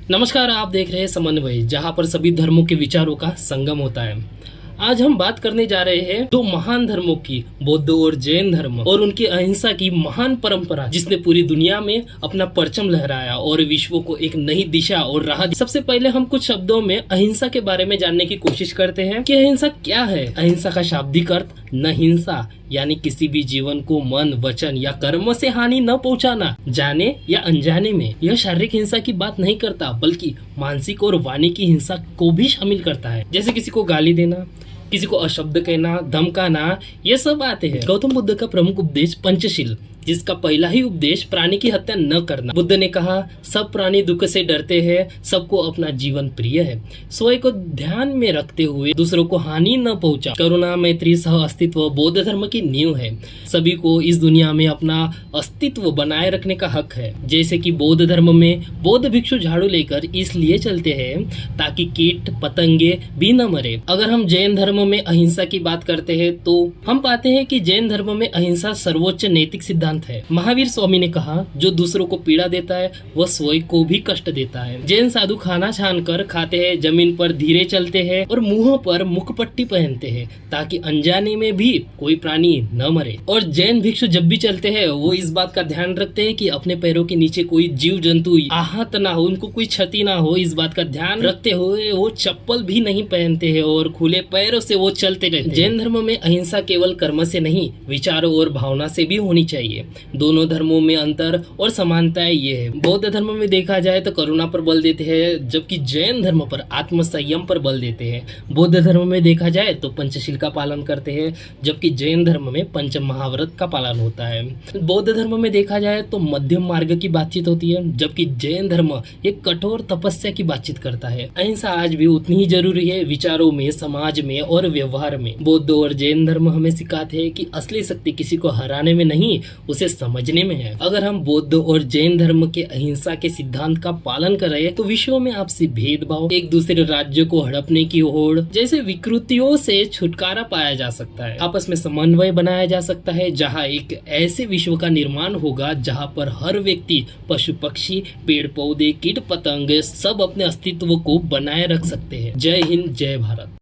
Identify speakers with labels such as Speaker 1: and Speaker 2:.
Speaker 1: नमस्कार, आप देख रहे हैं समन्वय, जहां पर सभी धर्मों के विचारों का संगम होता है। आज हम बात करने जा रहे हैं दो महान धर्मों की, बौद्ध और जैन धर्म, और उनकी अहिंसा की महान परंपरा, जिसने पूरी दुनिया में अपना परचम लहराया और विश्व को एक नई दिशा और राह दी। सबसे पहले हम कुछ शब्दों में अहिंसा के बारे में जानने की कोशिश करते हैं कि अहिंसा क्या है। अहिंसा का शाब्दिक अर्थ न हिंसा, यानी किसी भी जीवन को मन, वचन या कर्म से हानि न पहुंचाना, जाने या अनजाने में। यह शारीरिक हिंसा की बात नहीं करता, बल्कि मानसिक और वाणी की हिंसा को भी शामिल करता है, जैसे किसी को गाली देना, किसी को अशब्द कहना, धमकाना, ये सब आते हैं। गौतम बुद्ध का प्रमुख उपदेश पंचशील, जिसका पहला ही उपदेश प्राणी की हत्या न करना। बुद्ध ने कहा, सब प्राणी दुख से डरते हैं, सबको अपना जीवन प्रिय है, स्वयं को ध्यान में रखते हुए दूसरों को हानि न पहुंचा। करुणा, मैत्री, सह अस्तित्व बौद्ध धर्म की नींव है। सभी को इस दुनिया में अपना अस्तित्व बनाए रखने का हक है। जैसे कि बौद्ध धर्म में बौद्ध भिक्षु झाड़ू लेकर इसलिए चलते हैं ताकि कीट पतंगे भी न मरे। अगर हम जैन धर्म में अहिंसा की बात करते हैं तो हम पाते हैं कि जैन धर्म में अहिंसा सर्वोच्च नैतिक सिद्धांत है। महावीर स्वामी ने कहा, जो दूसरों को पीड़ा देता है वह स्वयं को भी कष्ट देता है। जैन साधु खाना छान कर खाते हैं, जमीन पर धीरे चलते हैं और मुंह पर मुखपट्टी पहनते हैं ताकि अनजाने में भी कोई प्राणी न मरे। और जैन भिक्षु जब भी चलते हैं वो इस बात का ध्यान रखते हैं कि अपने पैरों के नीचे कोई जीव जंतु आहत ना हो, उनको कोई क्षति ना हो। इस बात का ध्यान रखते हुए वो चप्पल भी नहीं पहनते हैं और खुले पैरों से वो चलते रहते हैं। जैन धर्म में अहिंसा केवल कर्म से नहीं, विचारों और भावना से भी होनी चाहिए। दोनों धर्मों में अंतर और समानताएं ये है। बौद्ध धर्म में देखा जाए तो करुणा पर बल देते हैं, जबकि जैन धर्म पर आत्म संयम पर बल देते हैं। बौद्ध धर्म में देखा जाए तो पंचशील का पालन करते हैं, जबकि जैन धर्म में पंच महाव्रत का पालन होता है। बौद्ध धर्म में देखा जाए तो मध्यम मार्ग की बातचीत होती है, जबकि जैन धर्म एक कठोर तपस्या की बातचीत करता है। अहिंसा आज भी उतनी ही जरूरी है, विचारों में, समाज में और व्यवहार में। बौद्ध और जैन धर्म हमें सिखाते हैं कि असली शक्ति किसी को हराने में नहीं, उसे समझने में है। अगर हम बौद्ध और जैन धर्म के अहिंसा के सिद्धांत का पालन करें तो विश्व में आपसी भेदभाव, एक दूसरे राज्य को हड़पने की होड़ जैसे विकृतियों से छुटकारा पाया जा सकता है। आपस में समन्वय बनाया जा सकता है, जहां एक ऐसे विश्व का निर्माण होगा जहां पर हर व्यक्ति, पशु पक्षी, पेड़ पौधे, कीट पतंगे सब अपने अस्तित्व को बनाए रख सकते हैं। जय हिंद, जय भारत।